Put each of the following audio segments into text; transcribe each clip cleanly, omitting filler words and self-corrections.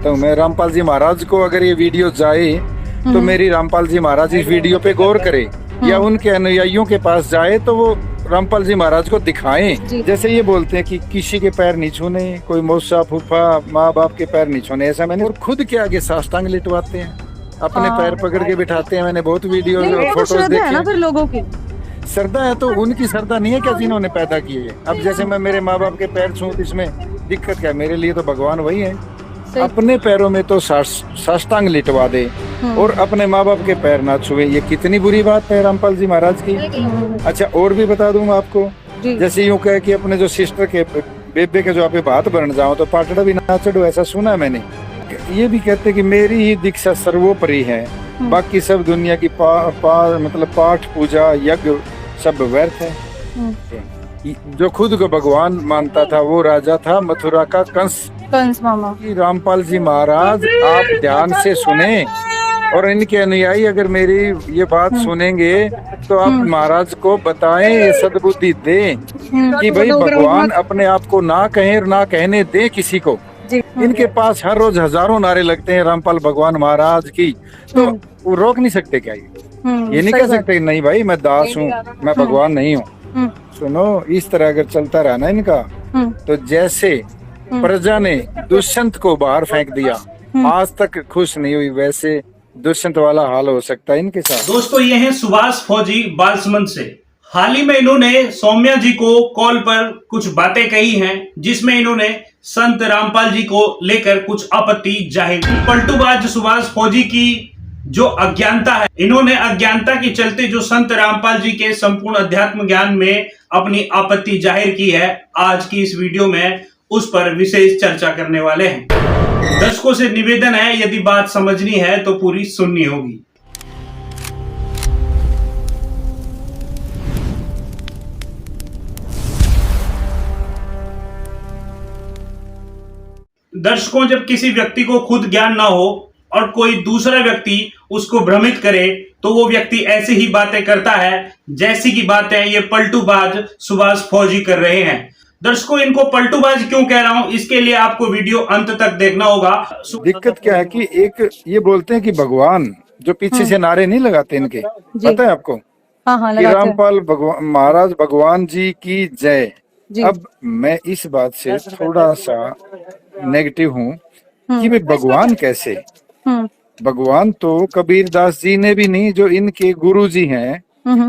चाहता हूँ मैं, रामपाल जी महाराज को अगर ये वीडियो जाए तो मेरी रामपाल जी महाराज इस वीडियो पे गौर करे, या उनके अनुयायियों के पास जाए तो वो रामपाल जी महाराज को दिखाएं। जैसे ये बोलते हैं कि किसी के पैर नहीं छूने, कोई मौसा फूफा माँ बाप के पैर नहीं छूने, ऐसा मैंने, और खुद के आगे साष्टांग लिटवाते हैं, अपने पैर पकड़ के बिठाते हैं। मैंने बहुत वीडियो फोटोज देखे हैं। फिर लोगों की श्रद्धा है तो उनकी श्रद्धा नहीं है क्या जिन्होंने पैदा किए है। अब जैसे मैं मेरे माँ बाप के पैर छूं, इसमें दिक्कत क्या है? मेरे लिए तो भगवान वही है। अपने पैरों में तो साष्टांग लिटवा दे और अपने माँ बाप के पैर ना छुए, ये कितनी बुरी बात है रामपाल जी महाराज की। अच्छा, और भी बता दूंगा आपको, जैसे यूँ कहे कि अपने जो सिस्टर के बेबे के जो आप भात बन जाओ तो पाटड़ा भी ना चढ़ो, ऐसा सुना है मैंने। ये भी कहते कि मेरी ही दीक्षा सर्वोपरि है, बाकी सब दुनिया की मतलब पाठ पूजा यज्ञ सब व्यर्थ है। जो खुद को भगवान मानता था वो राजा था मथुरा का कंस मामा। रामपाल जी महाराज आप ध्यान से सुने और इनके अनुयायी अगर मेरी ये बात सुनेंगे तो आप महाराज को बताएं, ये सद्बुद्धि दें कि भाई भगवान अपने आप को ना कहें और ना कहने दें किसी को। इनके पास हर रोज हजारों नारे लगते हैं रामपाल भगवान महाराज की, तो वो रोक नहीं सकते क्या? ये नहीं कह सकते नहीं भाई मैं दास हूँ, मैं भगवान नहीं हूँ। सुनो, इस तरह अगर चलता रहा ना इनका, तो जैसे प्रजा ने दुष्यंत को बाहर फेंक दिया, आज तक खुश नहीं हुई, वैसे दुष्यंत वाला हाल हो सकता है इनके साथ। दोस्तों, ये हैं सुभाष फौजी बालसमंद से। हाल ही में इन्होंने सौम्या जी को कॉल पर कुछ बातें कही हैं, जिसमें इन्होंने संत रामपाल जी को लेकर कुछ आपत्ति जाहिर की। पलटूबाज सुभाष फौजी की जो अज्ञानता है, इन्होंने अज्ञानता के चलते जो संत रामपाल जी के संपूर्ण अध्यात्म ज्ञान में अपनी आपत्ति जाहिर की है, आज की इस वीडियो में उस पर विशेष चर्चा करने वाले हैं। दर्शकों से निवेदन है, यदि बात समझनी है तो पूरी सुननी होगी। दर्शकों, जब किसी व्यक्ति को खुद ज्ञान ना हो और कोई दूसरा व्यक्ति उसको भ्रमित करे तो वो व्यक्ति ऐसी ही बातें करता है जैसी की बातें ये पलटूबाज सुभाष फौजी कर रहे हैं। दर्शकों, इनको पलटूबाज क्यों कह रहा हूं, इसके लिए आपको वीडियो अंत तक देखना होगा। दिक्कत क्या है कि एक ये बोलते हैं कि भगवान, जो पीछे से नारे नहीं लगाते इनके, पता है आपको? कि रामपाल महाराज भगवान जी की जय। अब मैं इस बात से थोड़ा सा नेगेटिव हूँ कि भाई भगवान कैसे? भगवान तो कबीर दास जी ने भी नहीं, जो इनके गुरु जी हैं,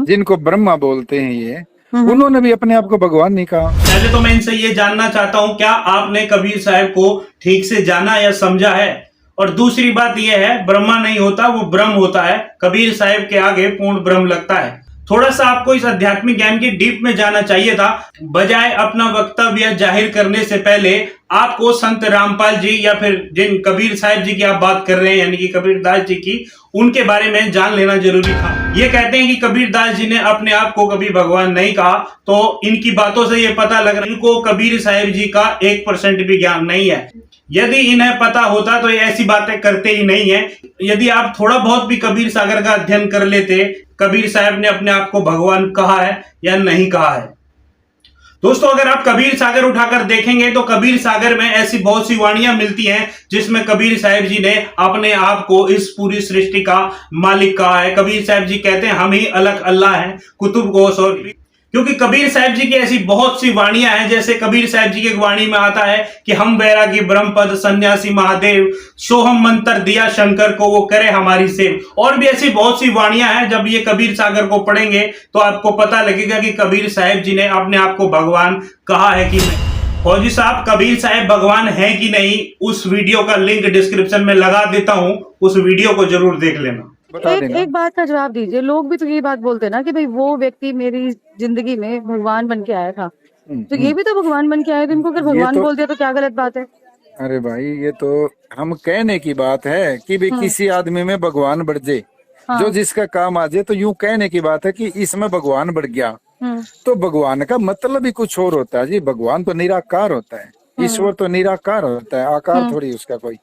जिनको ब्रह्मा बोलते हैं ये, उन्होंने भी अपने आप को भगवान नहीं कहा। पहले तो मैं इनसे ये जानना चाहता हूँ, क्या आपने कबीर साहब को ठीक से जाना या समझा है? और दूसरी बात यह है, ब्रह्मा नहीं होता, वो ब्रह्म होता है। कबीर साहब के आगे पूर्ण ब्रह्म लगता है। थोड़ा सा आपको इस आध्यात्मिक ज्ञान की डीप में जाना चाहिए था। बजाय अपना वक्तव्य जाहिर करने से पहले आपको संत रामपाल जी या फिर जिन कबीर साहब जी की आप बात कर रहे हैं, यानी कि कबीर दास जी की, उनके बारे में जान लेना जरूरी था। ये कहते हैं कि कबीर दास जी ने अपने आप को कभी भगवान नहीं कहा, तो इनकी बातों से ये पता लग रहा है इनको कबीर साहब जी का 1% भी ज्ञान नहीं है। यदि इन्हें पता होता तो ये ऐसी बातें करते ही नहीं है। यदि आप थोड़ा बहुत भी कबीर सागर का अध्ययन कर लेते, कबीर साहब ने अपने आप को भगवान कहा है या नहीं कहा है। दोस्तों, अगर आप कबीर सागर उठाकर देखेंगे तो कबीर सागर में ऐसी बहुत सी वाणियां मिलती हैं जिसमें कबीर साहब जी ने अपने आप को इस पूरी सृष्टि का मालिक कहा है। कबीर साहब जी कहते हैं हम ही अलग अल्लाह हैं, कुतुब गोश। और क्योंकि कबीर साहब जी की ऐसी बहुत सी वाणियां हैं, जैसे कबीर साहब जी की एक वाणी में आता है कि हम बैरागी ब्रह्मपद सन्यासी महादेव, सोहम मंत्र दिया शंकर को वो करे हमारी सेव। और भी ऐसी बहुत सी वाणियां हैं, जब ये कबीर सागर को पढ़ेंगे तो आपको पता लगेगा कि कबीर साहब जी ने अपने आप को भगवान कहा है कि नहीं। फौजी साहब, कबीर साहब भगवान है कि नहीं, उस वीडियो का लिंक डिस्क्रिप्शन में लगा देता हूं, उस वीडियो को जरूर देख लेना। एक बात का जवाब दीजिए। लोग भी तो ये बात बोलते हैं ना कि भाई वो व्यक्ति मेरी जिंदगी में भगवान बन के आया था, तो ये भी तो भगवान बन के आया था। इनको अगर भगवान बोल दिया तो क्या गलत बात है? अरे भाई, ये तो हम कहने की बात है कि भाई किसी आदमी में भगवान बढ़ जाए, जो जिसका काम आ जाए, तो यूं कहने की बात है कि इसमें भगवान बढ़ गया। तो भगवान का मतलब ही कुछ और होता है जी। भगवान तो निराकार होता है, ईश्वर तो निराकार होता है, आकार थोड़ी उसका कोई।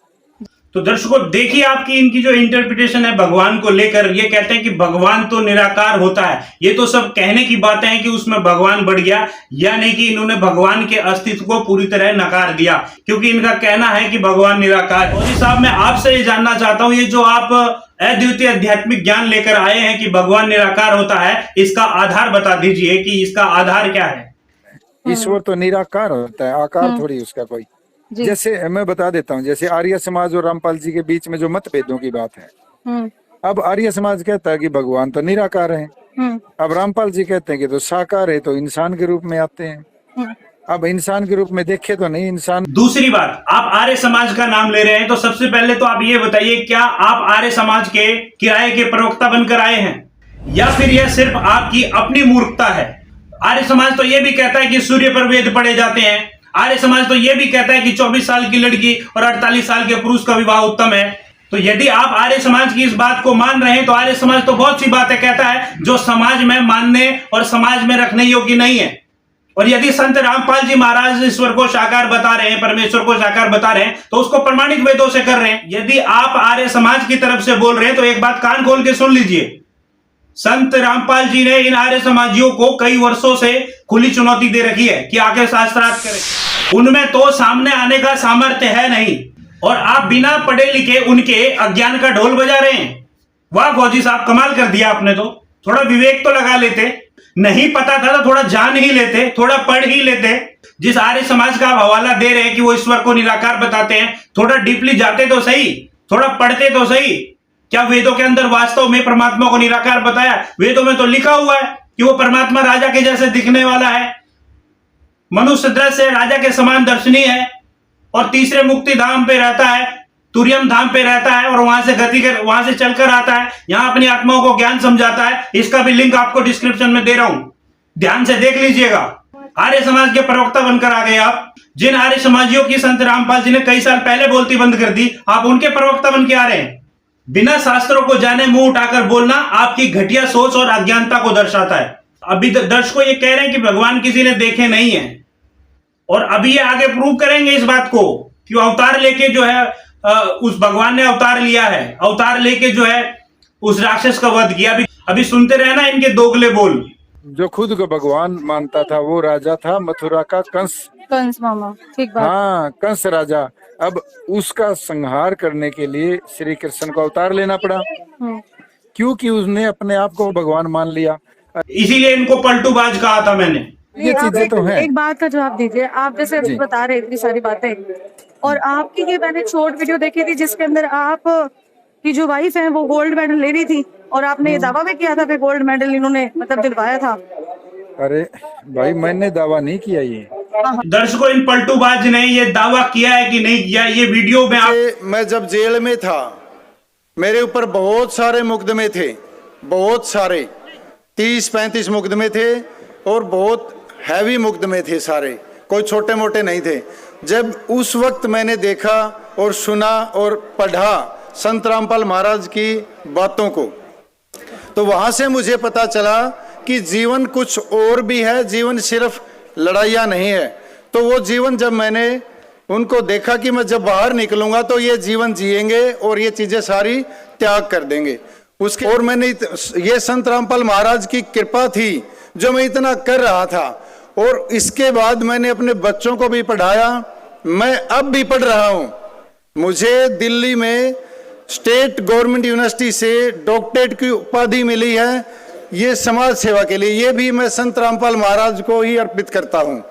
तो दर्शकों देखिए आपकी इनकी जो इंटरप्रिटेशन है भगवान को लेकर, ये कहते हैं कि भगवान तो निराकार होता है। ये तो सब कहने की बातें हैं कि उसमें भगवान बढ़ गया, या नहीं कि इन्होंने भगवान के अस्तित्व को पूरी तरह नकार दिया, क्योंकि इनका कहना है कि भगवान निराकार है। मोदी साहब मैं आपसे ये जानना चाहता हूं, ये जो आप अद्वितीय आध्यात्मिक ज्ञान लेकर आए हैं कि भगवान निराकार होता है, इसका आधार बता दीजिए कि इसका आधार क्या है। ईश्वर तो निराकार होता है, आकार थोड़ी उसका कोई। जी। जैसे मैं बता देता हूँ, जैसे आर्य समाज और रामपाल जी के बीच में जो मतभेदों की बात है, अब आर्य समाज कहता है कि भगवान तो निराकार है, अब रामपाल जी कहते हैं कि तो साकार है, तो इंसान के रूप में आते हैं। अब इंसान के रूप में देखे तो नहीं इंसान। दूसरी बात, आप आर्य समाज का नाम ले रहे हैं, तो सबसे पहले तो आप ये बताइए, क्या आप आर्य समाज के किराए के प्रवक्ता बनकर आए हैं, या फिर यह सिर्फ आपकी अपनी मूर्खता है? आर्य समाज तो यह भी कहता है कि सूर्य पर वेद पढ़े जाते हैं। आर्य समाज तो यह भी कहता है कि 24 साल की लड़की और 48 साल के पुरुष का विवाह उत्तम है। तो यदि आप आर्य समाज की इस बात को मान रहे हैं, तो आर्य समाज तो बहुत सी बातें कहता है जो समाज में मानने और समाज में रखने योग्य नहीं है। और यदि संत रामपाल जी महाराज ईश्वर को साकार बता रहे हैं, परमेश्वर को साकार बता रहे हैं, तो उसको प्रमाणित वेदों से कर रहे हैं। यदि आप आर्य समाज की तरफ से बोल रहे हैं, तो एक बात कान खोल के सुन लीजिए। संत रामपाल जी ने इन आर्य समाजियों को कई वर्षों से खुली चुनौती दे रखी है कि आके शास्त्रार्थ करें। उनमें तो सामने आने का सामर्थ्य है नहीं, और आप बिना पढ़े लिखे उनके अज्ञान का ढोल बजा रहे हैं। वाह फौजी साहब, कमाल कर दिया आपने। तो थोड़ा विवेक तो लगा लेते, नहीं पता था तो थोड़ा जान ही लेते, थोड़ा पढ़ ही लेते। जिस आर्य समाज का आप हवाला दे रहे हैं कि वो ईश्वर को निराकार बताते हैं, थोड़ा डीपली जाते तो सही, थोड़ा पढ़ते तो सही। क्या वेदों के अंदर वास्तव में परमात्मा को निराकार बताया? वेदों में तो लिखा हुआ है कि वो परमात्मा राजा के जैसे दिखने वाला है, मनुष्य दृश्य है, राजा के समान दर्शनीय है, और तीसरे मुक्ति धाम पे रहता है, तुरियम धाम पे रहता है, और वहां से वहां से चलकर आता है, यहां अपनी आत्माओं को ज्ञान समझाता है। इसका भी लिंक आपको डिस्क्रिप्शन में दे रहा हूं, ध्यान से देख लीजिएगा। आर्य समाज के प्रवक्ता बनकर आ गए आप। जिन आर्य समाजियों की संत रामपाल जी ने कई साल पहले बोलती बंद कर दी, आप उनके प्रवक्ता बन के आ रहे हैं। बिना शास्त्रों को जाने मुंह उठाकर बोलना आपकी घटिया सोच और अज्ञानता को दर्शाता है। अभी दर्शकों ये कह रहे हैं कि भगवान किसी ने देखे नहीं है, और अभी ये आगे प्रूव करेंगे इस बात को कि अवतार लेके जो है उस भगवान ने अवतार लिया है, अवतार लेके जो है उस राक्षस का वध किया। अभी सुनते रहे ना इनके दोगले बोल। जो खुद को भगवान मानता था वो राजा था मथुरा का कंस मामा, ठीक बात। हाँ, कंस राजा। अब उसका संहार करने के लिए श्री कृष्ण को अवतार लेना पड़ा, क्योंकि उसने अपने आप को भगवान मान लिया। इसीलिए इनको पलटूबाज कहा था मैंने। ये चीजें तो हैं। एक बात का जवाब दीजिए, आप जैसे अभी बता रहे इतनी सारी बातें, और आपकी ये मैंने शॉर्ट वीडियो देखी थी जिसके अंदर आप की जो वाइफ है वो गोल्ड मेडल ले रही थी, और आपने ये दावा भी किया था कि गोल्ड मेडल इन्होंने मतलब दिलवाया था। अरे भाई, मैंने दावा नहीं किया ये। दर्शकों, इन पलटूबाज ने ये दावा किया है कि नहीं किया, ये वीडियो में आप। मैं जब जेल में था, मेरे ऊपर बहुत सारे मुकदमे थे, बहुत सारे 30-35 मुकदमे थे, और बहुत हैवी मुकदमे थे सारे, कोई छोटे मोटे नहीं थे। जब उस वक्त मैंने देखा और सुना और पढ़ा संत रामपाल महाराज की बातों को, तो वहां से मुझे पता चला कि जीवन कुछ और भी है, जीवन सिर्फ लड़ाइयाँ नहीं है। तो वो जीवन जब मैंने उनको देखा कि मैं जब बाहर निकलूंगा तो ये जीवन जिएंगे और ये चीजें सारी त्याग कर देंगे उसके। और मैंने ये संत रामपाल महाराज की कृपा थी जो मैं इतना कर रहा था, और इसके बाद मैंने अपने बच्चों को भी पढ़ाया। मैं अब भी पढ़ रहा हूँ। मुझे दिल्ली में स्टेट गवर्नमेंट यूनिवर्सिटी से डॉक्टरेट की उपाधि मिली है, ये समाज सेवा के लिए। ये भी मैं संत रामपाल महाराज को ही अर्पित करता हूँ।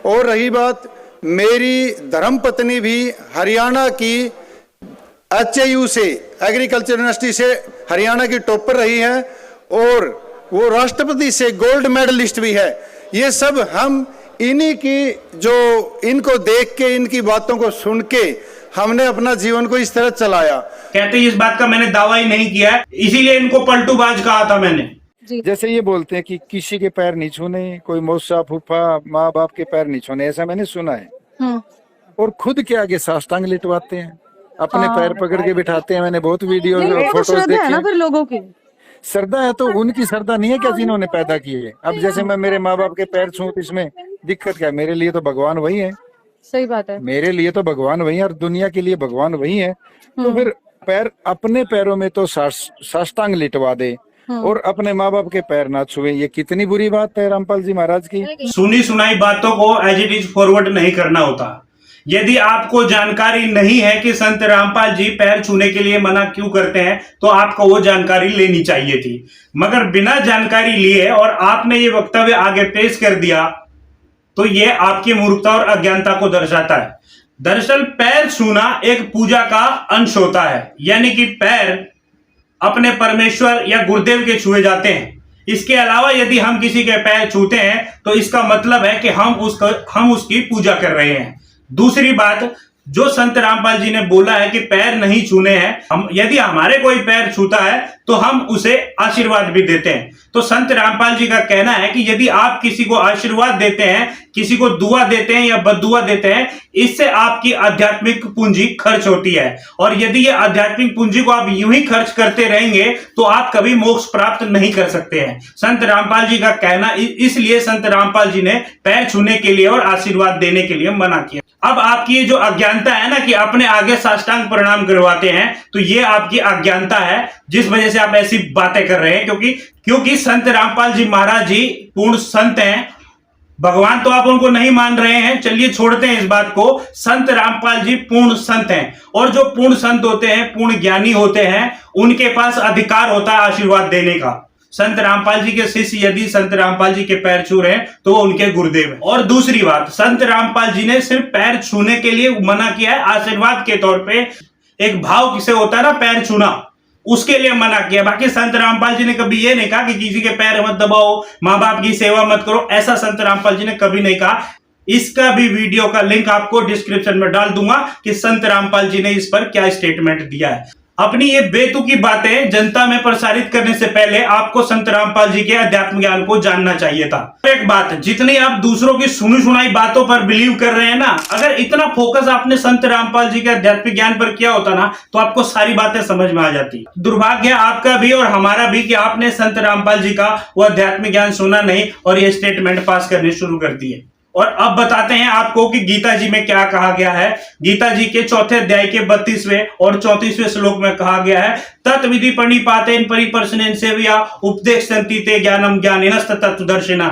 और रही बात, मेरी धर्मपत्नी भी हरियाणा की HAU से, एग्रीकल्चर यूनिवर्सिटी से हरियाणा की टॉपर रही है, और वो राष्ट्रपति से गोल्ड मेडलिस्ट भी है। ये सब हम इन्हीं की, जो इनको देख के, इनकी बातों को सुन के हमने अपना जीवन को इस तरह चलाया। कहते हैं इस बात का मैंने दावा ही नहीं किया है, इसीलिए इनको पलटूबाज कहा था मैंने। जैसे ये बोलते हैं कि किसी के पैर नहीं छूने, कोई मौसा फूफा माँ बाप के पैर नहीं छूने, ऐसा मैंने सुना है। और खुद के आगे साष्टांग लिटवाते हैं, अपने पैर पकड़ के बिठाते हैं। मैंने बहुत वीडियो फोटोज देखे। लोगों की श्रद्धा है तो उनकी श्रद्धा नहीं है क्या जिन्होंने पैदा किए। अब जैसे मैं मेरे माँ बाप के पैर छूं, इसमें दिक्कत क्या है? मेरे लिए तो भगवान वही है। सही बात है। मेरे लिए तो भगवान वही है और दुनिया के लिए भगवान वही है। तो फिर पैर अपने पैरों में तो साष्टांग लिटवा दे और अपने माँ बाप के पैर ना छुए, ये कितनी बुरी बात है रामपाल जी महाराज की। सुनी सुनाई बातों को एज इट इज फॉरवर्ड नहीं करना होता। यदि आपको जानकारी नहीं है कि संत रामपाल जी पैर छूने के लिए मना क्यों करते हैं, तो आपको वो जानकारी लेनी चाहिए थी। मगर बिना जानकारी लिए और आपने ये वक्तव्य आगे पेश कर दिया, तो ये आपकी मूर्खता और अज्ञानता को दर्शाता है। दरअसल पैर छूना एक पूजा का अंश होता है, यानी कि पैर अपने परमेश्वर या गुरुदेव के छुए जाते हैं। इसके अलावा यदि हम किसी के पैर छूते हैं तो इसका मतलब है कि हम उसकी पूजा कर रहे हैं। दूसरी बात, जो संत रामपाल जी ने बोला है कि पैर नहीं छूने हैं, यदि हमारे कोई पैर छूता है तो हम उसे आशीर्वाद भी देते हैं। तो संत रामपाल जी का कहना है कि यदि आप किसी को आशीर्वाद देते हैं, किसी को दुआ देते हैं या बद्दुआ देते हैं, इससे आपकी आध्यात्मिक पूंजी खर्च होती है। और यदि ये आध्यात्मिक पूंजी को आप यूं ही खर्च करते रहेंगे तो आप कभी मोक्ष प्राप्त नहीं कर सकते हैं। संत रामपाल जी का कहना, इसलिए संत रामपाल जी ने पैर छूने के लिए और आशीर्वाद देने के लिए मना किया। अब आपकी ये जो अज्ञानता है ना कि अपने आगे साष्टांग प्रणाम करवाते हैं, तो ये आपकी अज्ञानता है जिस वजह से आप ऐसी बातें कर रहे हैं। क्योंकि संत रामपाल जी महाराज जी पूर्ण संत हैं। भगवान तो आप उनको नहीं मान रहे हैं, चलिए छोड़ते हैं इस बात को। संत रामपाल जी पूर्ण संत हैं, और जो पूर्ण संत होते हैं, पूर्ण ज्ञानी होते हैं, उनके पास अधिकार होता है आशीर्वाद देने का। संत रामपाल जी के शिष्य यदि संत रामपाल जी के पैर छू रहे हैं तो वो उनके गुरुदेव हैं। और दूसरी बात, संत रामपाल जी ने सिर्फ पैर छूने के लिए मना किया है, आशीर्वाद के तौर पे। एक भाव किसे होता है ना पैर छूना, उसके लिए मना किया। बाकी संत रामपाल जी ने कभी ये नहीं कहा कि किसी के पैर मत दबाओ, माँ बाप की सेवा मत करो, ऐसा संत रामपाल जी ने कभी नहीं कहा। इसका भी वीडियो का लिंक आपको डिस्क्रिप्शन में डाल दूंगा कि संत रामपाल जी ने इस पर क्या स्टेटमेंट दिया है। अपनी ये बेतुकी बातें जनता में प्रसारित करने से पहले आपको संत रामपाल जी के अध्यात्म ज्ञान को जानना चाहिए था। एक बात, जितनी आप दूसरों की सुनी सुनाई बातों पर बिलीव कर रहे हैं ना, अगर इतना फोकस आपने संत रामपाल जी के अध्यात्मिक ज्ञान पर किया होता ना, तो आपको सारी बातें समझ में आ जाती। दुर्भाग्य आपका भी और हमारा भी कि आपने संत रामपाल जी का वो अध्यात्मिक ज्ञान सुना नहीं और ये स्टेटमेंट पास करने शुरू कर दिए। और अब बताते हैं आपको कि गीता जी में क्या कहा गया है। गीता जी के 4 अध्याय के 32वें और 34वें श्लोक में कहा गया है, तत्विधि प्रणिपातेन परिपर्शनेन सेवया उपदेक्षन्ति ते ज्ञानम ज्ञानिनस्त तत्वदर्शिना।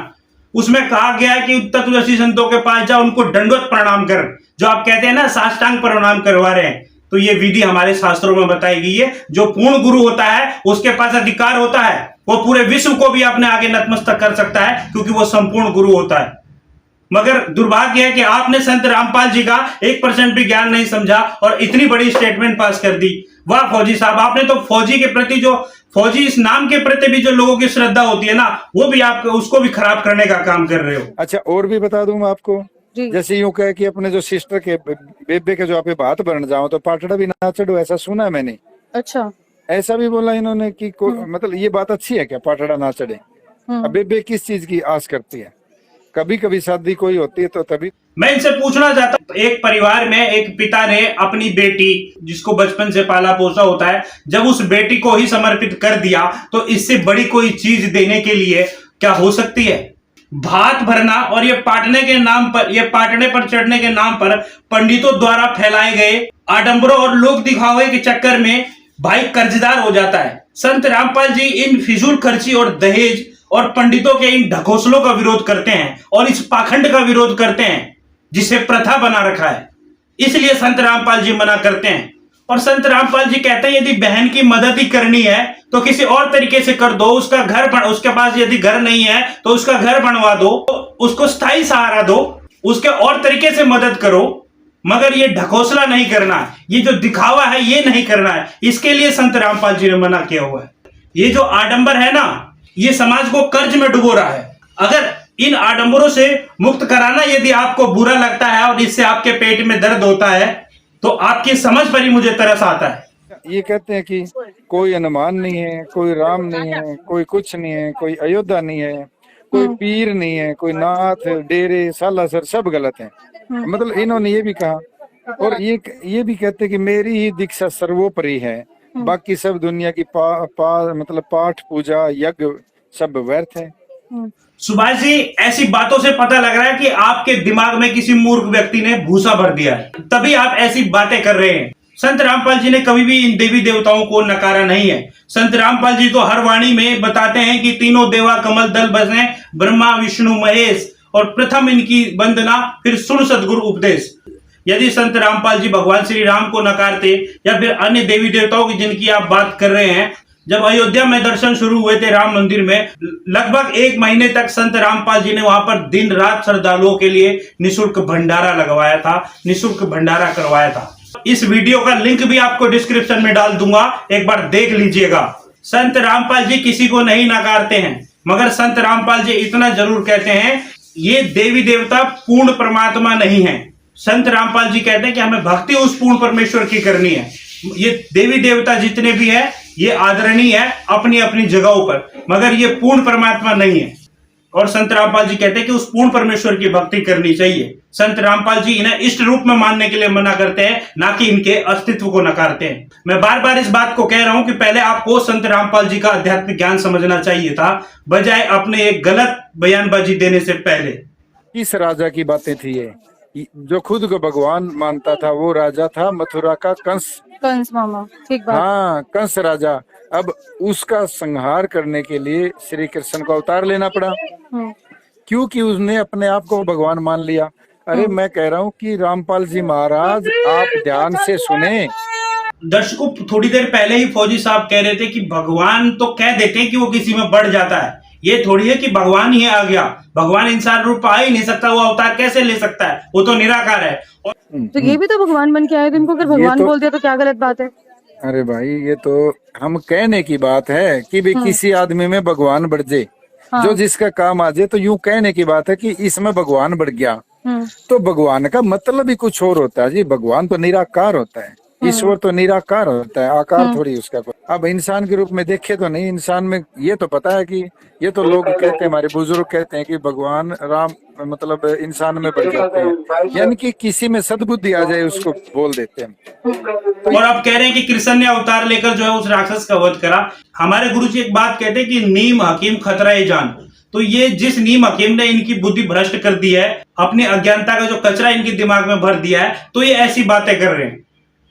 उसमें कहा गया है कि तत्वदर्शी संतों के पास जा, उनको दंडवत प्रणाम कर। जो आप कहते हैं ना साष्टांग प्रणाम करवा रहे हैं, तो ये विधि हमारे शास्त्रों में बताई गई है। जो पूर्ण गुरु होता है उसके पास अधिकार होता है, वो पूरे विश्व को भी अपने आगे नतमस्तक कर सकता है, क्योंकि वो संपूर्ण गुरु होता है। मगर दुर्भाग्य है कि आपने संत रामपाल जी का 1% भी ज्ञान नहीं समझा और इतनी बड़ी स्टेटमेंट पास कर दी। वाह फौजी साहब, आपने तो फौजी के प्रति, जो फौजी इस नाम के प्रति भी जो लोगों की श्रद्धा होती है ना, वो भी आप उसको भी खराब करने का काम कर रहे हो। अच्छा, और भी बता दूं मैं आपको, जैसे यूं कहे कि अपने जो सिस्टर के बेबे के जो आप बात बन जाओ तो पाटड़ा भी ना चढ़ो, ऐसा सुना है मैंने। अच्छा, ऐसा भी बोला इन्होंने कि मतलब ये बात अच्छी है क्या, पाटड़ा ना चढ़े? अब बेबे किस चीज की आस करती है? कभी कभी शादी कोई होती है तो तभी। मैं इनसे पूछना चाहता हूं, एक परिवार में एक पिता ने अपनी बेटी, जिसको बचपन से पाला पोसा होता है, जब उस बेटी को ही समर्पित कर दिया, तो इससे बड़ी कोई चीज देने के लिए क्या हो सकती है? भात भरना और ये पाटने के नाम पर, ये पाटने पर चढ़ने के नाम पर पंडितों द्वारा फैलाए गए आडंबरों और लोक दिखावे के चक्कर में भाई कर्जदार हो जाता है। संत रामपाल जी इन फिजूल खर्ची और दहेज और पंडितों के इन ढकोसलों का विरोध करते हैं और इस पाखंड का विरोध करते हैं जिसे प्रथा बना रखा है। इसलिए संत रामपाल जी मना करते हैं। और संत रामपाल जी कहते हैं यदि बहन की मदद ही करनी है तो किसी और तरीके से कर दो, उसका घर उसके पास यदि घर नहीं है तो उसका घर बनवा दो, उसको स्थायी सहारा दो, उसके और तरीके से मदद करो, मगर ये ढकोसला नहीं करना है, ये जो दिखावा है ये नहीं करना है। इसके लिए संत रामपाल जी ने मना किया हुआ है। ये जो आडंबर है ना, ये समाज को कर्ज में डुबो रहा है। अगर इन आडंबरों से मुक्त कराना यदि आपको बुरा लगता है और इससे आपके पेट में दर्द होता है, तो आपकी समझ पर ही मुझे तरस आता है। ये कहते हैं कि कोई हनुमान नहीं है, कोई राम नहीं है, कोई कुछ नहीं है, कोई अयोध्या नहीं है, कोई पीर नहीं है, कोई नाथ, डेरे, सालासर, सब गलत है। मतलब इन्होंने ये भी कहा। और ये भी कहते हैं कि मेरी ही दीक्षा सर्वोपरि है, बाकी सब दुनिया की मतलब पाठ पूजा यज्ञ सब व्यर्थ है। सुभाष जी, ऐसी बातों से पता लग रहा है कि आपके दिमाग में किसी मूर्ख व्यक्ति ने भूसा भर दिया है, तभी आप ऐसी बातें कर रहे हैं। संत रामपाल जी ने कभी भी इन देवी देवताओं को नकारा नहीं है। संत रामपाल जी तो हर वाणी में बताते हैं कि तीनों देवा कमल दल बसे, ब्रह्मा विष्णु महेश, और प्रथम इनकी वंदना, फिर सुन सदगुरु उपदेश। यदि संत रामपाल जी भगवान श्री राम को नकारते या फिर अन्य देवी देवताओं की जिनकी आप बात कर रहे हैं, जब अयोध्या में दर्शन शुरू हुए थे राम मंदिर में, लगभग 1 महीने तक संत रामपाल जी ने वहां पर दिन रात श्रद्धालुओं के लिए निःशुल्क भंडारा लगवाया था, निःशुल्क भंडारा करवाया था। इस वीडियो का लिंक भी आपको डिस्क्रिप्शन में डाल दूंगा, एक बार देख लीजिएगा। संत रामपाल जी किसी को नहीं नकारते हैं, मगर संत रामपाल जी इतना जरूर कहते हैं, ये देवी देवता पूर्ण परमात्मा नहीं है। संत रामपाल जी कहते हैं कि हमें भक्ति उस पूर्ण परमेश्वर की करनी है। ये देवी देवता जितने भी है ये आदरणीय है अपनी अपनी जगहों पर, मगर ये पूर्ण परमात्मा नहीं है। और संत रामपाल जी कहते हैं कि उस पूर्ण परमेश्वर की भक्ति करनी चाहिए। संत रामपाल जी इन्हें इष्ट रूप में मानने के लिए मना करते हैं, ना कि इनके अस्तित्व को नकारते हैं। मैं बार बार इस बात को कह रहा हूं कि पहले आपको संत रामपाल जी का आध्यात्मिक ज्ञान समझना चाहिए था, बजाय अपने एक गलत बयानबाजी देने से पहले। किस राजा की बातें थी ये? जो खुद को भगवान मानता था वो राजा था मथुरा का कंस मामा, ठीक बात। हाँ, कंस राजा। अब उसका संहार करने के लिए श्री कृष्ण को अवतार लेना पड़ा, क्योंकि उसने अपने आप को भगवान मान लिया। अरे मैं कह रहा हूँ कि रामपाल जी महाराज, आप ध्यान से सुने। दर्शकों, थोड़ी देर पहले ही फौजी साहब कह रहे थे कि भगवान तो कह देते हैं कि वो किसी में बढ़ जाता है, ये थोड़ी है कि भगवान ही आ गया। भगवान इंसान रूप आ ही नहीं सकता, वो अवतार कैसे ले सकता है, वो तो निराकार है। तो ये भी तो भगवान बन के आए थे, इनको अगर भगवान बोल दिया तो क्या गलत बात है? अरे भाई, ये तो हम कहने की बात है कि भी किसी आदमी में भगवान बढ़ जाए, जो जिसका काम आ जाए, तो यूं कहने की बात है कि इसमें भगवान बढ़ गया। तो भगवान का मतलब ही कुछ और होता है जी। भगवान तो निराकार होता है, ईश्वर तो निराकार होता है, आकार थोड़ी उसका। अब इंसान के रूप में देखे तो नहीं, इंसान में ये तो पता है कि ये तो लोग कहते हैं, हमारे बुजुर्ग कहते हैं कि भगवान राम मतलब इंसान में बढ़ जाते हैं, यानी कि किसी में सद्बुद्धि आ जाए उसको बोल देते हैं। और आप कह रहे हैं कि कृष्ण ने अवतार लेकर जो है उस राक्षस का वध करा। हमारे गुरु जी एक बात कहते हैं कि नीम हकीम खतरा ए जान। तो ये जिस नीम हकीम ने इनकी बुद्धि भ्रष्ट कर दी है, अपनी अज्ञानता का जो कचरा इनके दिमाग में भर दिया है, तो ये ऐसी बातें कर रहे हैं।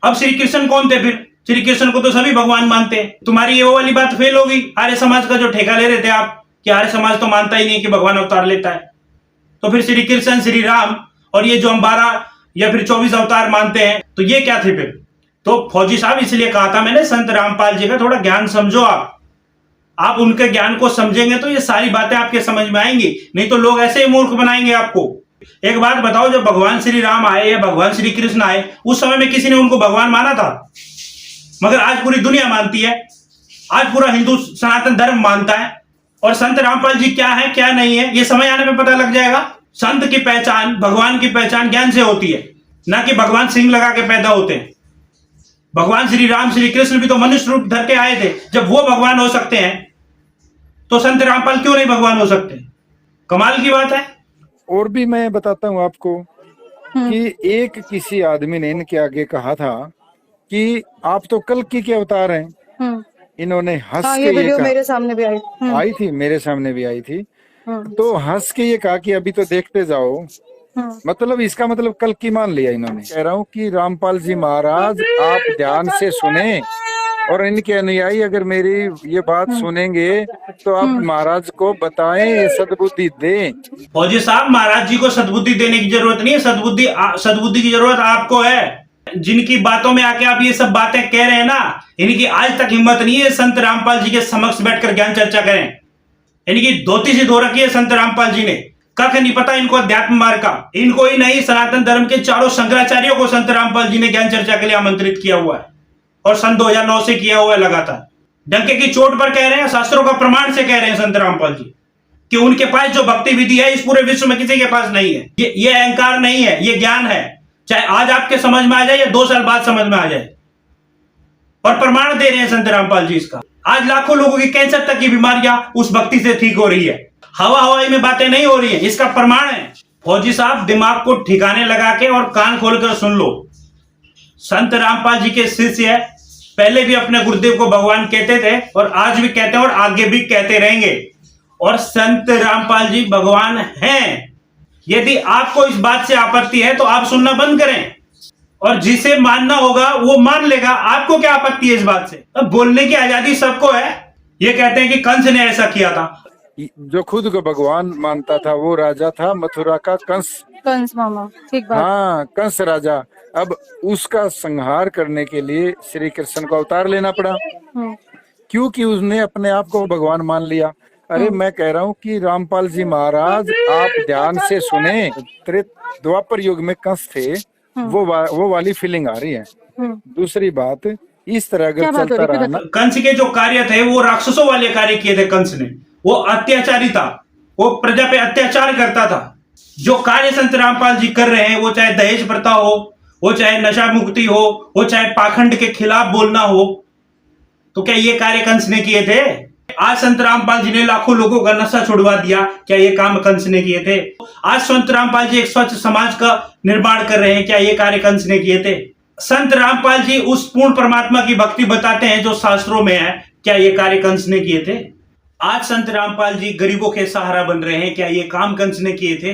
अब श्री कृष्ण कौन थे फिर? श्री कृष्ण को तो सभी भगवान मानते हैं। तुम्हारी ये वो वाली बात फेल हो गई। आर्य समाज का जो ठेका ले रहे थे आप कि आर्य समाज तो मानता ही नहीं कि भगवान अवतार लेता है, तो फिर श्री कृष्ण, श्री राम और ये जो हम 12 या फिर 24 अवतार मानते हैं, तो ये क्या थे फिर? तो फौजी साहब, इसलिए कहा था मैंने, संत रामपाल जी का थोड़ा ज्ञान समझो। आप उनके ज्ञान को समझेंगे तो ये सारी बातें आपके समझ में आएंगी, नहीं तो लोग ऐसे ही मूर्ख बनाएंगे आपको। एक बात बताओ, जब भगवान श्री राम आए या भगवान श्री कृष्ण आए, उस समय में किसी ने उनको भगवान माना था? मगर आज पूरी दुनिया मानती है, आज पूरा हिंदू सनातन धर्म मानता है। और संत रामपाल जी क्या है क्या नहीं है, ये समय आने में पता लग जाएगा। संत की पहचान, भगवान की पहचान ज्ञान से होती है, ना कि भगवान सिंह लगा के पैदा होते हैं। भगवान श्री राम श्री कृष्ण भी तो मनुष्य रूप धर के आए थे। जब वो भगवान हो सकते हैं तो संत रामपाल क्यों नहीं भगवान हो सकते? कमाल की बात है। और भी मैं बताता हूँ आपको कि एक किसी आदमी ने इनके आगे कहा था कि आप तो कल्कि के अवतार हैं। इन्होंने हंस के ये वीडियो मेरे सामने भी आई थी, मेरे सामने भी आई थी। तो हंस के ये कहा कि अभी तो देखते जाओ, मतलब इसका मतलब कल्कि मान लिया इन्होंने। कह रहा हूँ कि रामपाल जी महाराज, आप ध्यान से सुने और इनके अनुयायी अगर मेरी ये बात सुनेंगे तो आप महाराज को बताएं, सद्बुद्धि दें। फौजी साहब, महाराज जी को सद्बुद्धि देने की जरूरत नहीं है, सद्बुद्धि की जरूरत आपको है। जिनकी बातों में आके आप ये सब बातें कह रहे हैं ना, इनकी आज तक हिम्मत नहीं है संत रामपाल जी के समक्ष बैठकर ज्ञान चर्चा करें। इनकी धोती से धो रखी है संत रामपाल जी ने, कख नहीं पता इनको अध्यात्म मार्ग का। इनको ही नहीं, सनातन धर्म के चारों शंकराचार्यों को संत रामपाल जी ने ज्ञान चर्चा के लिए आमंत्रित किया हुआ है, और सन 2009 से किया हुआ है लगातार। डंके की चोट पर कह रहे हैं, शास्त्रों का प्रमाण से कह रहे हैं संत रामपाल जी कि उनके पास जो भक्ति विधि है इस पूरे विश्व में किसी के पास नहीं है। ये अहंकार नहीं है, ये ज्ञान है। चाहे आज आपके समझ में आ जाए या 2 साल बाद समझ में आ जाए, और प्रमाण दे रहे हैं संत रामपाल जी इसका। आज लाखों लोगों की कैंसर तक की बीमारियां उस भक्ति से ठीक हो रही है। हवाई में बातें नहीं हो रही है, इसका प्रमाण है। फौजी साहब, दिमाग को ठिकाने लगा के और कान खोलकर सुन लो। संत रामपाल जी के शिष्य पहले भी अपने गुरुदेव को भगवान कहते थे, और आज भी कहते हैं और आगे भी कहते रहेंगे। और संत रामपाल जी भगवान हैं। यदि आपको इस बात से आपत्ति है तो आप सुनना बंद करें, और जिसे मानना होगा वो मान लेगा। आपको क्या आपत्ति है इस बात से? अब बोलने की आजादी सबको है। ये कहते हैं कि कंस ने ऐसा किया था। जो खुद को भगवान मानता था वो राजा था मथुरा का कंस। कंस मामा, ठीक बात। हाँ, कंस राजा। अब उसका संहार करने के लिए श्री कृष्ण को अवतार लेना पड़ा, क्योंकि उसने अपने आप को भगवान मान लिया। अरे मैं कह रहा हूँ कि रामपाल जी महाराज, आप ध्यान से सुने, द्वापर युग में कंस थे, वो वाली फीलिंग आ रही है। दूसरी बात, इस तरह अगर चलता रहा ना, कंस के जो कार्य थे वो राक्षसों वाले कार्य किए थे। कंस ने, वो अत्याचारी था, वो प्रजा पे अत्याचार करता था। जो कार्य संत रामपाल जी कर रहे हैं, वो चाहे दहेज प्रथा हो, वो चाहे नशा मुक्ति हो, वो चाहे पाखंड के खिलाफ बोलना हो, तो क्या ये कार्य कंस ने किए थे? आज संत रामपाल जी ने लाखों लोगों का नशा छुड़वा दिया, क्या ये काम कंस ने किए थे? आज संत रामपाल जी एक स्वच्छ समाज का निर्माण कर रहे हैं, क्या ये कार्य कंस ने किए थे? संत रामपाल जी उस पूर्ण परमात्मा की भक्ति बताते हैं जो शास्त्रों में है, क्या ये कार्य कंस ने किए थे? आज संत रामपाल जी गरीबों के सहारा बन रहे हैं, क्या ये काम कंस ने किए थे?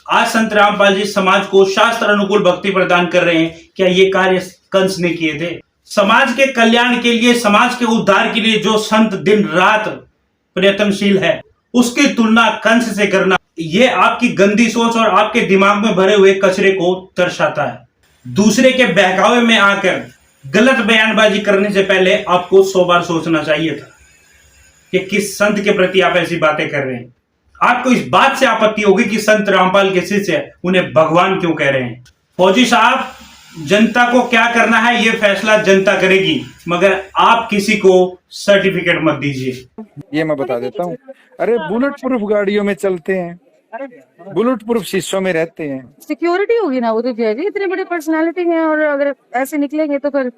आज संत रामपाल जी समाज को शास्त्र अनुकूल भक्ति प्रदान कर रहे हैं, क्या ये कार्य कंस ने किए थे? समाज के कल्याण के लिए, समाज के उद्धार के लिए जो संत दिन रात प्रयत्नशील है, उसकी तुलना कंस से करना, ये आपकी गंदी सोच और आपके दिमाग में भरे हुए कचरे को दर्शाता है। दूसरे के बहकावे में आकर गलत बयानबाजी करने से पहले आपको 100 बार सोचना चाहिए था कि किस संत के प्रति आप ऐसी बातें कर रहे हैं। आपको इस बात से आपत्ति होगी कि संत रामपाल के शिष्य उन्हें भगवान क्यों कह रहे हैं। फौजी साहब, जनता को क्या करना है ये फैसला जनता करेगी, मगर आप किसी को सर्टिफिकेट मत दीजिए। ये मैं बता देता हूँ। अरे बुलेट प्रूफ गाड़ियों में चलते हैं, बुलेट प्रूफ शीशों में रहते हैं, सिक्योरिटी होगी ना वो तो जी, इतनी बड़ी पर्सनालिटी है, और अगर ऐसे निकलेंगे तो फिर।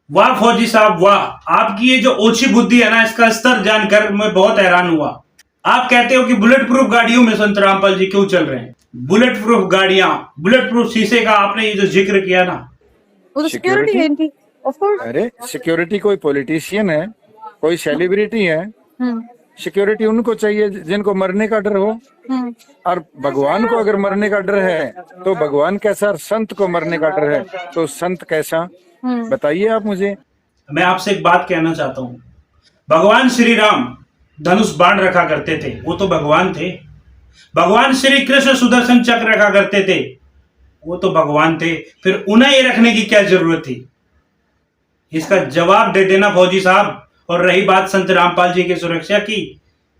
वाह फौजी साहब वाह, आपकी ये जो ओछी बुद्धि है ना, इसका स्तर जानकर मैं बहुत हैरान हुआ। आप कहते हो कि बुलेट प्रूफ गाड़ियों में संत रामपाल जी क्यों चल रहे हैं? बुलेट प्रूफ गाड़ियां, बुलेट प्रूफ शीशे का आपने ये जो जिक्र किया ना, वो तो सिक्योरिटी है इनकी, ऑफ कोर्स। अरे सिक्योरिटी कोई पॉलिटिशियन है, कोई सेलिब्रिटी है, सिक्योरिटी उनको चाहिए जिनको मरने का डर हो। और भगवान को अगर मरने का डर है तो भगवान कैसा, संत को मरने का डर है तो संत कैसा, बताइए आप मुझे। मैं आपसे एक बात कहना चाहता हूँ। भगवान श्री राम धनुष बाण रखा करते थे, वो तो भगवान थे। भगवान श्री कृष्ण सुदर्शन चक्र रखा करते थे, वो तो भगवान थे। फिर उन्हें ये रखने की क्या जरूरत थी? इसका जवाब दे देना फौजी साहब। और रही बात संत रामपाल जी की सुरक्षा की,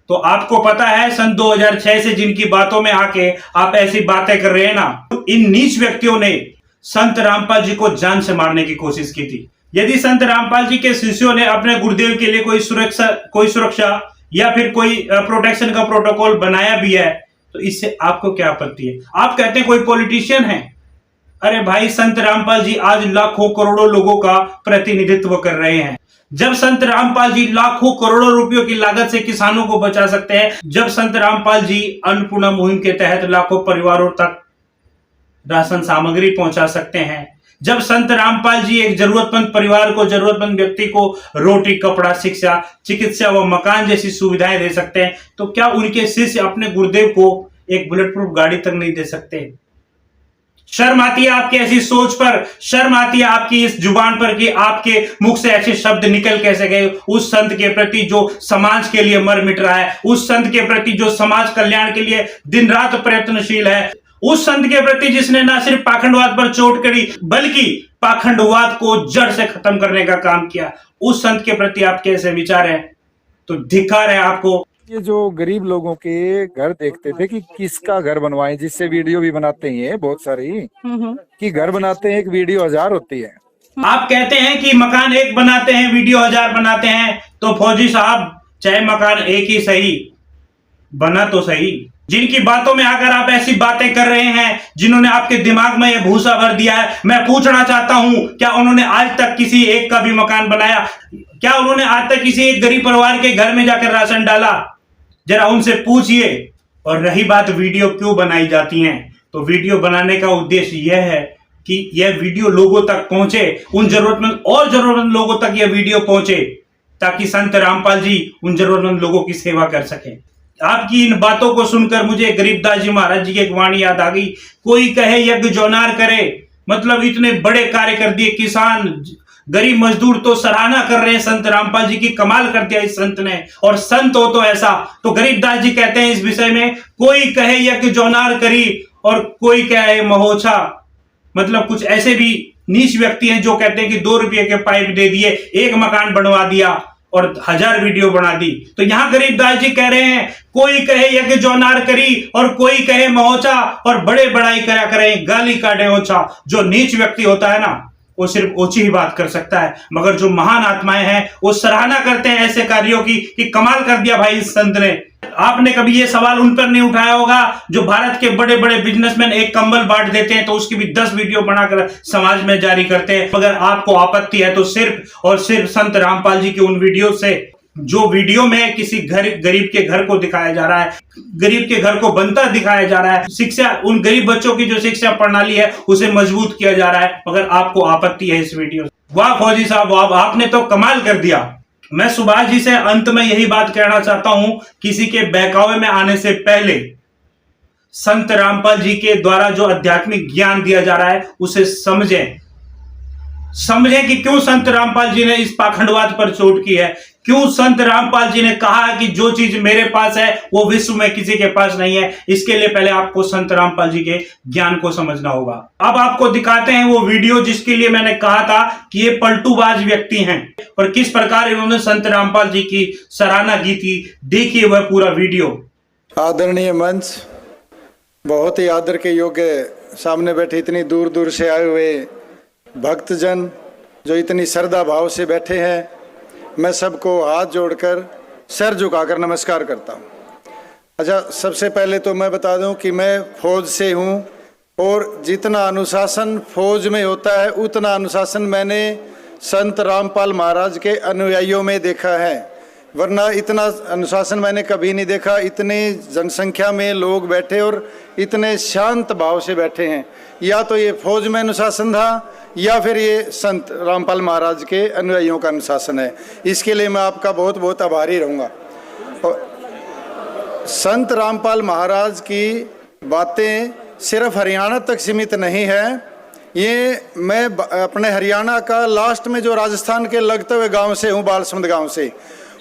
तो आपको पता है सन 2006 से जिनकी बातों में आके आप ऐसी बातें कर रहे हैं ना, इन नीच व्यक्तियों ने संत रामपाल जी को जान से मारने की कोशिश की थी। यदि संत रामपाल जी के शिष्यों ने अपने गुरुदेव के लिए कोई सुरक्षा या फिर कोई प्रोटेक्शन का प्रोटोकॉल बनाया भी है, तो इससे आपको क्या आपत्ति है? आप कहते हैं कोई पॉलिटिशियन है। अरे भाई, संत रामपाल जी आज लाखों करोड़ों लोगों का प्रतिनिधित्व कर रहे हैं। जब संत रामपाल जी लाखों करोड़ों रुपयों की लागत से किसानों को बचा सकते हैं, जब संत रामपाल जी अन्नपूर्णा मुहिम के तहत लाखों परिवारों तक राशन सामग्री पहुंचा सकते हैं, जब संत रामपाल जी एक जरूरतमंद परिवार को, जरूरतमंद व्यक्ति को रोटी, कपड़ा, शिक्षा, चिकित्सा व मकान जैसी सुविधाएं दे सकते हैं, तो क्या उनके शिष्य अपने गुरुदेव को एक बुलेट प्रूफ गाड़ी तक नहीं दे सकते? शर्म आती है आपकी ऐसी सोच पर, शर्म आती है आपकी इस जुबान पर कि आपके मुख से ऐसे शब्द निकल कैसे गए उस संत के प्रति जो समाज के लिए मर मिट रहा है, उस संत के प्रति जो समाज कल्याण के लिए दिन रात प्रयत्नशील है, उस संत के प्रति जिसने ना सिर्फ पाखंडवाद पर चोट करी बल्कि पाखंडवाद को जड़ से खत्म करने का काम किया। उस संत के प्रति आप कैसे विचार है? तो धिक्कार है आपको। ये जो गरीब लोगों के घर देखते थे कि किसका घर बनवाएं, जिससे वीडियो भी बनाते हैं बहुत सारी, कि घर बनाते हैं, एक वीडियो 1000 होती है। आप कहते हैं कि मकान एक बनाते हैं, वीडियो 1000 बनाते हैं, तो फौजी साहब चाहे मकान एक ही सही, बना तो सही। जिनकी बातों में आकर आप ऐसी बातें कर रहे हैं, जिन्होंने आपके दिमाग में यह भूसा भर दिया है, मैं पूछना चाहता हूं, क्या उन्होंने आज तक किसी एक का भी मकान बनाया? क्या उन्होंने आज तक किसी एक गरीब परिवार के घर में जाकर राशन डाला? जरा उनसे पूछिए। और रही बात वीडियो क्यों बनाई जाती हैं, तो वीडियो बनाने का उद्देश्य यह है कि यह वीडियो लोगों तक पहुंचे, उन जरूरतमंद लोगों तक यह वीडियो पहुंचे, ताकि संत रामपाल जी उन जरूरतमंद लोगों की सेवा कर सकें। आपकी इन बातों को सुनकर मुझे गरीबदास जी महाराज जी की एक वाणी याद आ गई, कोई कहे यज्ञ जोनार करे। मतलब इतने बड़े कार्य कर दिए, किसान गरीब मजदूर तो सराहना कर रहे हैं संत रामपाल जी की, कमाल कर दिया इस संत ने, और संत हो तो ऐसा। तो गरीबदास जी कहते हैं इस विषय में, कोई कहे यज्ञ जोनार करी और कोई कहे महोछा। मतलब कुछ ऐसे भी नीच व्यक्ति हैं जो कहते हैं कि 2 रुपये के पाइप दे दिए, 1 मकान बनवा दिया और 1000 वीडियो बना दी। तो यहां गरीबदास जी कह रहे हैं, कोई कहे यज्ञ जोनार करी और कोई कहे महोछा, और बड़े बड़ाई करा करें गाली काटे ओछा। जो नीच व्यक्ति होता है ना, वो सिर्फ ऊंची ही बात कर सकता है, मगर जो महान आत्माएं हैं वो सराहना करते हैं ऐसे कार्यों की कि कमाल कर दिया भाई इस संत ने। आपने कभी ये सवाल उन पर नहीं उठाया होगा जो भारत के बड़े बड़े बिजनेसमैन एक कंबल बांट देते हैं तो उसकी भी 10 वीडियो बनाकर समाज में जारी करते हैं। अगर आपको आपत्ति है तो सिर्फ और सिर्फ संत रामपाल जी की उन वीडियो से, जो वीडियो में किसी गरीब के घर को दिखाया जा रहा है, गरीब के घर को बनता दिखाया जा रहा है, शिक्षा, उन गरीब बच्चों की जो शिक्षा प्रणाली है उसे मजबूत किया जा रहा है, मगर आपको आपत्ति है इस वीडियो। वाह फौजी साहब वाह, आपने तो कमाल कर दिया। मैं सुभाष जी से अंत में यही बात कहना चाहता हूं, किसी के बहकावे में आने से पहले संत रामपाल जी के द्वारा जो आध्यात्मिक ज्ञान दिया जा रहा है उसे समझें कि क्यों संत रामपाल जी ने इस पाखंडवाद पर चोट की है, क्यों संत रामपाल जी ने कहा है कि जो चीज मेरे पास है वो विश्व में किसी के पास नहीं है। इसके लिए पहले आपको संत रामपाल जी के ज्ञान को समझना होगा। अब आपको दिखाते हैं वो वीडियो जिसके लिए मैंने कहा था कि ये पलटूबाज व्यक्ति हैं और किस प्रकार इन्होंने संत रामपाल जी की सराहना की थी। देखिए वह पूरा वीडियो। आदरणीय मंच, बहुत ही आदर के योग्य सामने बैठे इतनी दूर दूर से आए हुए भक्तजन जो इतनी श्रद्धा भाव से बैठे हैं, मैं सबको हाथ जोड़कर सर झुकाकर नमस्कार करता हूँ। अच्छा, सबसे पहले तो मैं बता दूं कि मैं फौज से हूँ और जितना अनुशासन फौज में होता है उतना अनुशासन मैंने संत रामपाल महाराज के अनुयायियों में देखा है, वरना इतना अनुशासन मैंने कभी नहीं देखा। इतने जनसंख्या में लोग बैठे और इतने शांत भाव से बैठे हैं, या तो ये फौज में अनुशासन था या फिर ये संत रामपाल महाराज के अनुयायियों का अनुशासन है। इसके लिए मैं आपका बहुत बहुत आभारी रहूँगा। और संत रामपाल महाराज की बातें सिर्फ हरियाणा तक सीमित नहीं है, ये मैं अपने हरियाणा का लास्ट में जो राजस्थान के लगते हुए गांव से हूँ, बालसमुंद गांव से,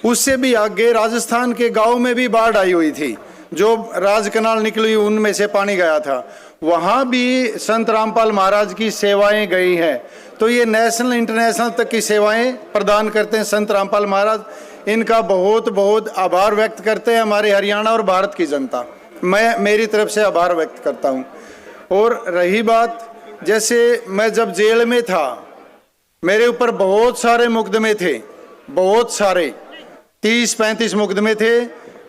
उससे भी आगे राजस्थान के गांव में भी बाढ़ आई हुई थी, जो राज कनाल निकली हुई उनमें से पानी गया था, वहाँ भी संत रामपाल महाराज की सेवाएं गई हैं। तो ये नेशनल इंटरनेशनल तक की सेवाएं प्रदान करते हैं संत रामपाल महाराज। इनका बहुत बहुत आभार व्यक्त करते हैं हमारे हरियाणा और भारत की जनता। मैं मेरी तरफ से आभार व्यक्त करता हूँ। और रही बात, जैसे मैं जब जेल में था, मेरे ऊपर बहुत सारे मुकदमे थे, बहुत सारे 30-35 मुकदमे थे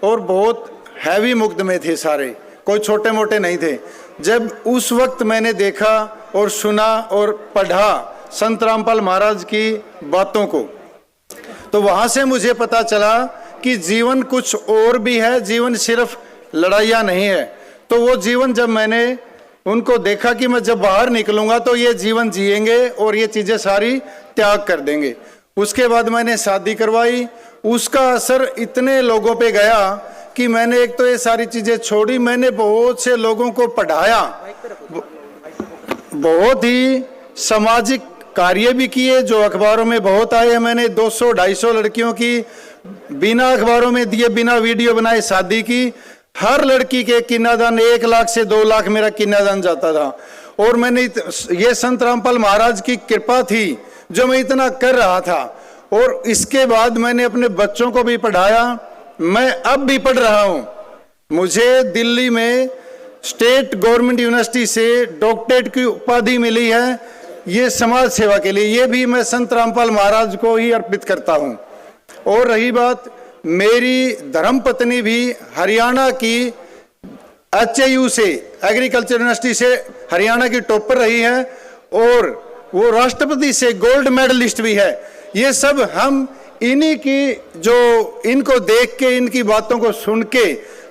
और बहुत हैवी मुकदमे थे सारे, कोई छोटे मोटे नहीं थे। जब उस वक्त मैंने देखा और सुना और पढ़ा संत रामपाल महाराज की बातों को, तो वहाँ से मुझे पता चला कि जीवन कुछ और भी है, जीवन सिर्फ लड़ाइयाँ नहीं है। तो वो जीवन जब मैंने उनको देखा कि मैं जब बाहर निकलूँगा तो ये जीवन जिएंगे और ये चीज़ें सारी त्याग कर देंगे। उसके बाद मैंने शादी करवाई, उसका असर इतने लोगों पे गया कि मैंने एक तो ये सारी चीजें छोड़ी, मैंने बहुत से लोगों को पढ़ाया, बहुत ही सामाजिक कार्य भी किए जो अखबारों में बहुत आए हैं। मैंने 200-250 लड़कियों की बिना अखबारों में दिए, बिना वीडियो बनाए शादी की। हर लड़की के किन्नादान 1 लाख से 2 लाख मेरा किन्नादान जाता था। और मैंने ये संत रामपाल महाराज की कृपा थी जो मैं इतना कर रहा था। और इसके बाद मैंने अपने बच्चों को भी पढ़ाया, मैं अब भी पढ़ रहा हूँ। मुझे दिल्ली में स्टेट गवर्नमेंट यूनिवर्सिटी से डॉक्टरेट की उपाधि मिली है, ये समाज सेवा के लिए। ये भी मैं संत रामपाल महाराज को ही अर्पित करता हूँ। और रही बात, मेरी धर्मपत्नी भी हरियाणा की HAU से, एग्रीकल्चर यूनिवर्सिटी से हरियाणा की टॉपर रही है और वो राष्ट्रपति से गोल्ड मेडलिस्ट भी है। ये सब हम इन्हीं की, जो इनको देख के, इनकी बातों को सुन के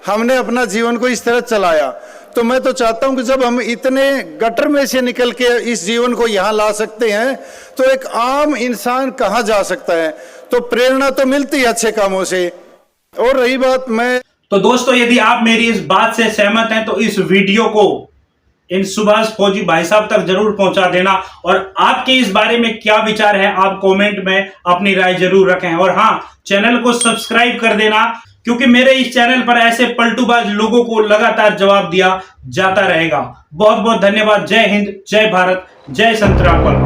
हमने अपना जीवन को इस तरह चलाया। तो मैं तो चाहता हूं कि जब हम इतने गटर में से निकल के इस जीवन को यहाँ ला सकते हैं तो एक आम इंसान कहाँ जा सकता है। तो प्रेरणा तो मिलती है अच्छे कामों से। और रही बात, मैं तो दोस्तों यदि आप मेरी इस बात से सहमत हैं तो इस वीडियो को इन सुभाष फौजी भाई साहब तक जरूर पहुंचा देना। और आपके इस बारे में क्या विचार है आप कमेंट में अपनी राय जरूर रखें। और हाँ, चैनल को सब्सक्राइब कर देना, क्योंकि मेरे इस चैनल पर ऐसे पलटूबाज लोगों को लगातार जवाब दिया जाता रहेगा। बहुत बहुत धन्यवाद। जय हिंद, जय भारत, जय संतरामपाल।